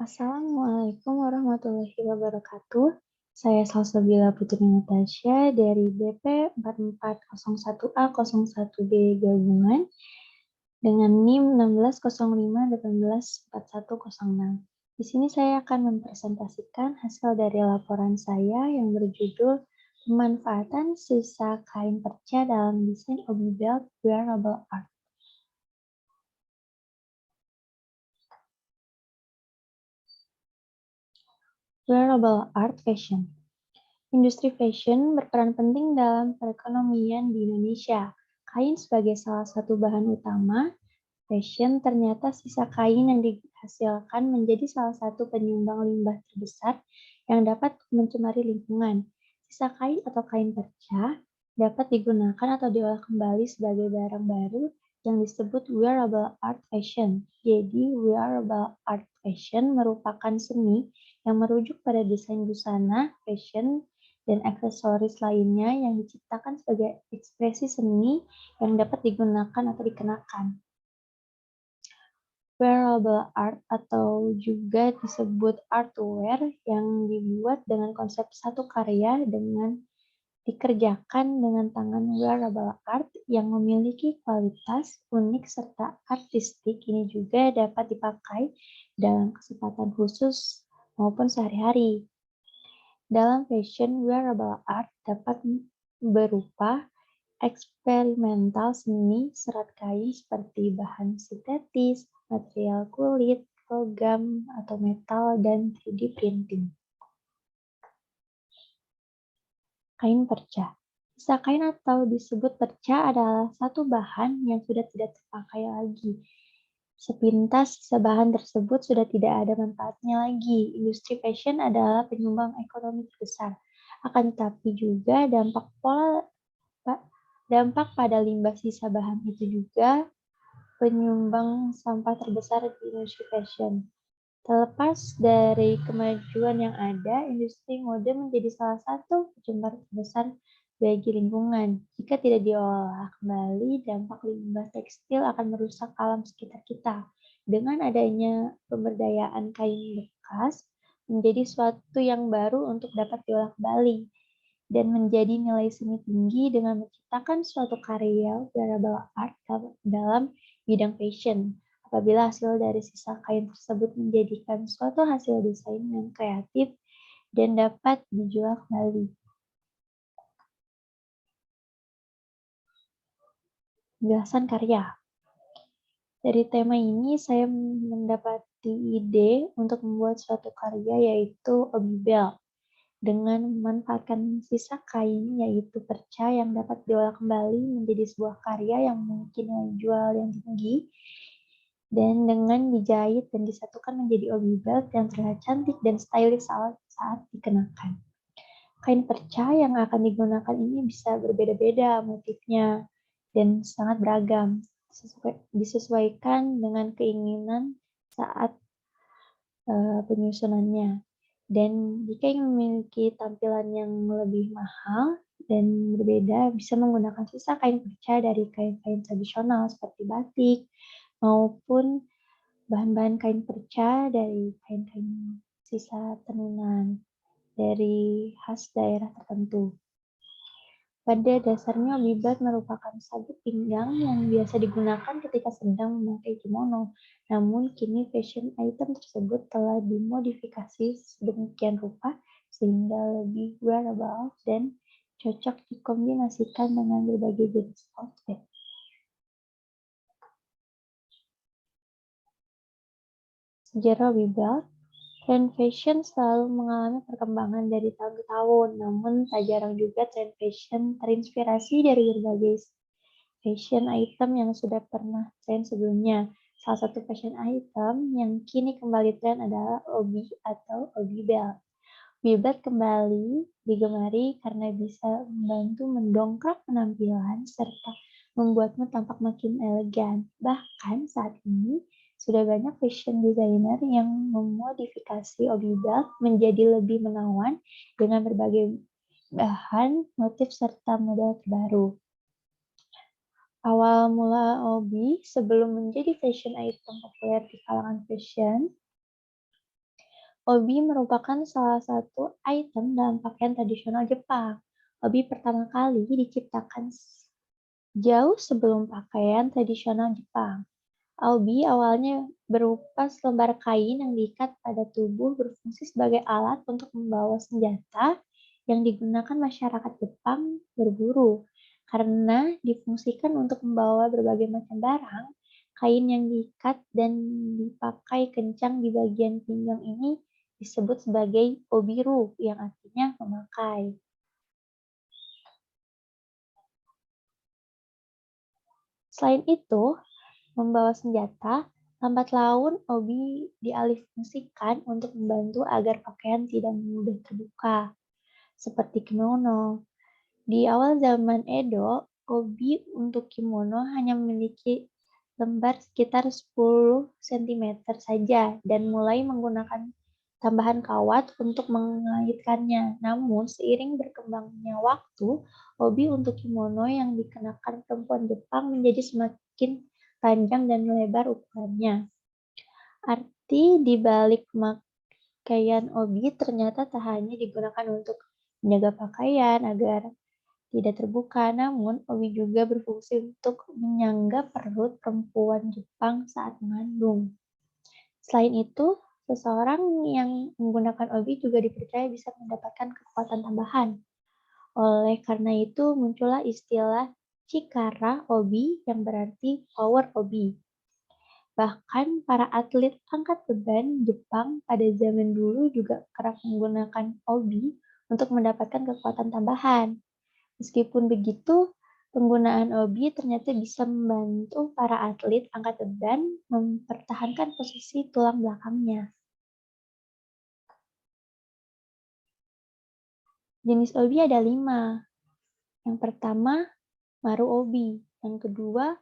Assalamualaikum warahmatullahi wabarakatuh. Saya Salsabila Putri Natasha dari BP 4401A01B Gabungan dengan NIM 1605184106. Di sini saya akan mempresentasikan hasil dari laporan saya yang berjudul Pemanfaatan Sisa Kain Perca dalam Desain Obi Belt Wearable Art. Wearable Art Fashion. Industri fashion berperan penting dalam perekonomian di Indonesia. Kain sebagai salah satu bahan utama, fashion ternyata sisa kain yang dihasilkan menjadi salah satu penyumbang limbah terbesar yang dapat mencemari lingkungan. Sisa kain atau kain perca dapat digunakan atau diolah kembali sebagai barang baru yang disebut wearable art fashion. Jadi, wearable art fashion merupakan seni yang merujuk pada desain busana, fashion, dan aksesoris lainnya yang diciptakan sebagai ekspresi seni yang dapat digunakan atau dikenakan. Wearable art atau juga disebut artwear yang dibuat dengan konsep satu karya dengan dikerjakan dengan tangan. Wearable art yang memiliki kualitas unik serta artistik ini juga dapat dipakai dalam kesempatan khusus maupun sehari-hari. Dalam fashion, wearable art dapat berupa eksperimental seni serat kain seperti bahan sintetis, material kulit, logam, atau metal, dan 3D printing. Kain perca. Sisa kain atau disebut perca adalah satu bahan yang sudah tidak terpakai lagi. Sepintas sisa bahan tersebut sudah tidak ada manfaatnya lagi. Industri fashion adalah penyumbang ekonomi terbesar. Akan tetapi juga dampak pada limbah sisa bahan itu juga penyumbang sampah terbesar di industri fashion. Terlepas dari kemajuan yang ada, industri mode menjadi salah satu pencemar terbesar bagi lingkungan. Jika tidak diolah kembali, dampak limbah tekstil akan merusak alam sekitar kita. Dengan adanya pemberdayaan kain bekas, menjadi suatu yang baru untuk dapat diolah kembali dan menjadi nilai seni tinggi dengan menciptakan suatu karya wearable art dalam bidang fashion. Apabila hasil dari sisa kain tersebut menjadikan suatu hasil desain yang kreatif dan dapat dijual kembali. Penjelasan karya. Dari tema ini saya mendapati ide untuk membuat suatu karya yaitu Obi Belt dengan memanfaatkan sisa kain yaitu perca yang dapat diolah kembali menjadi sebuah karya yang memiliki nilai jual yang tinggi dan dengan dijahit dan disatukan menjadi Obi Belt yang terlihat cantik dan stylish saat dikenakan. Kain perca yang akan digunakan ini bisa berbeda-beda motifnya dan sangat beragam, disesuaikan dengan keinginan saat penyusunannya. Dan jika ingin memiliki tampilan yang lebih mahal dan berbeda, bisa menggunakan sisa kain perca dari kain-kain tradisional seperti batik maupun bahan-bahan kain perca dari kain-kain sisa tenunan dari khas daerah tertentu. Pada dasarnya, Obi Belt merupakan sabuk pinggang yang biasa digunakan ketika sedang memakai kimono. Namun, kini fashion item tersebut telah dimodifikasi sedemikian rupa sehingga lebih wearable dan cocok dikombinasikan dengan berbagai jenis outfit. Sejarah Obi Belt. Tren fashion selalu mengalami perkembangan dari tahun ke tahun, namun tak jarang juga tren fashion terinspirasi dari berbagai fashion item yang sudah pernah tren sebelumnya. Salah satu fashion item yang kini kembali tren adalah Obi atau Obi Belt. Obi Belt kembali digemari karena bisa membantu mendongkrak penampilan serta membuatmu tampak makin elegan. Bahkan saat ini, sudah banyak fashion designer yang memodifikasi Obi Belt menjadi lebih menawan dengan berbagai bahan, motif, serta model terbaru. Awal mula Obi sebelum menjadi fashion item populer di kalangan fashion Obi merupakan salah satu item dalam pakaian tradisional Jepang. Obi pertama kali diciptakan jauh sebelum pakaian tradisional Jepang. Obi awalnya berupa selembar kain yang diikat pada tubuh berfungsi sebagai alat untuk membawa senjata yang digunakan masyarakat Jepang berburu. Karena difungsikan untuk membawa berbagai macam barang, kain yang diikat dan dipakai kencang di bagian pinggang ini disebut sebagai obiru, yang artinya memakai. Selain itu, membawa senjata, lambat laun obi dialihfungsikan untuk membantu agar pakaian tidak mudah terbuka, seperti kimono. Di awal zaman Edo, obi untuk kimono hanya memiliki lembar sekitar 10 cm saja dan mulai menggunakan tambahan kawat untuk mengaitkannya. Namun, seiring berkembangnya waktu, obi untuk kimono yang dikenakan perempuan Jepang menjadi semakin panjang dan lebar ukurannya. Arti di balik pemakaian obi ternyata tak hanya digunakan untuk menjaga pakaian agar tidak terbuka, namun obi juga berfungsi untuk menyangga perut perempuan Jepang saat mengandung. Selain itu, seseorang yang menggunakan obi juga dipercaya bisa mendapatkan kekuatan tambahan. Oleh karena itu, muncullah istilah Chikara Obi yang berarti power obi. Bahkan para atlet angkat beban Jepang pada zaman dulu juga kerap menggunakan obi untuk mendapatkan kekuatan tambahan. Meskipun begitu, penggunaan obi ternyata bisa membantu para atlet angkat beban mempertahankan posisi tulang belakangnya. Jenis obi ada 5. Yang pertama, maru obi. Yang kedua,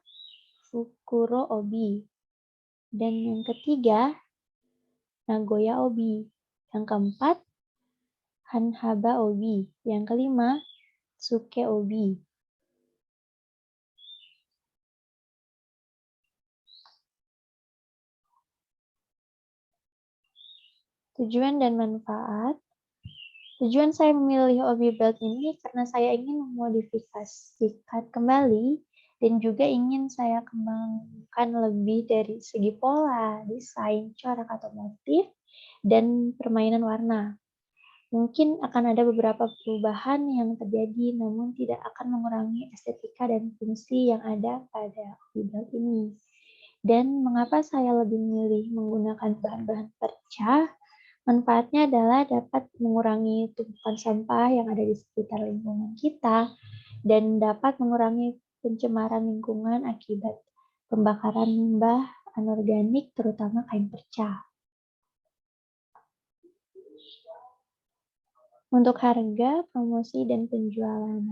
fukuro obi. Dan yang ketiga, nagoya obi. Yang keempat, hanhaba obi. Yang kelima, tsuke obi. Tujuan dan manfaat. Tujuan saya memilih obi belt ini karena saya ingin memodifikasikan kembali dan juga ingin saya kembangkan lebih dari segi pola, desain, corak atau motif, dan permainan warna. Mungkin akan ada beberapa perubahan yang terjadi, namun tidak akan mengurangi estetika dan fungsi yang ada pada obi belt ini. Dan mengapa saya lebih memilih menggunakan bahan-bahan perca? Manfaatnya adalah dapat mengurangi tumpukan sampah yang ada di sekitar lingkungan kita dan dapat mengurangi pencemaran lingkungan akibat pembakaran limbah anorganik, terutama kain perca. Untuk harga, promosi, dan penjualan.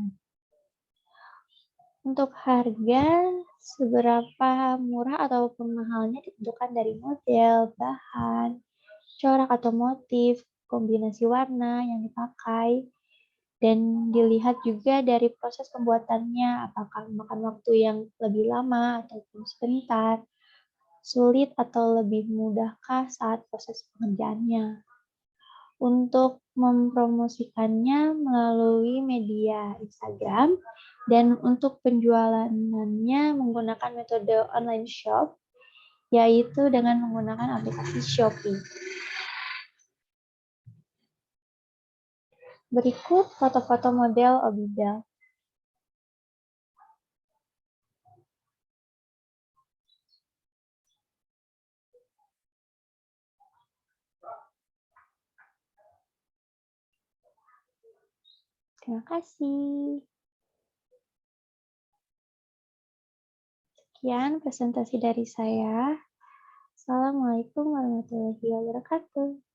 Untuk harga, seberapa murah ataupun mahalnya ditentukan dari model, bahan, corak atau motif, kombinasi warna yang dipakai, dan dilihat juga dari proses pembuatannya, apakah memakan waktu yang lebih lama ataupun sebentar, sulit atau lebih mudahkah saat proses pengerjaannya. Untuk mempromosikannya melalui media Instagram, dan untuk penjualannya menggunakan metode online shop, yaitu dengan menggunakan aplikasi Shopee. Berikut foto-foto model obi belt. Terima kasih. Sekian presentasi dari saya. Assalamualaikum warahmatullahi wabarakatuh.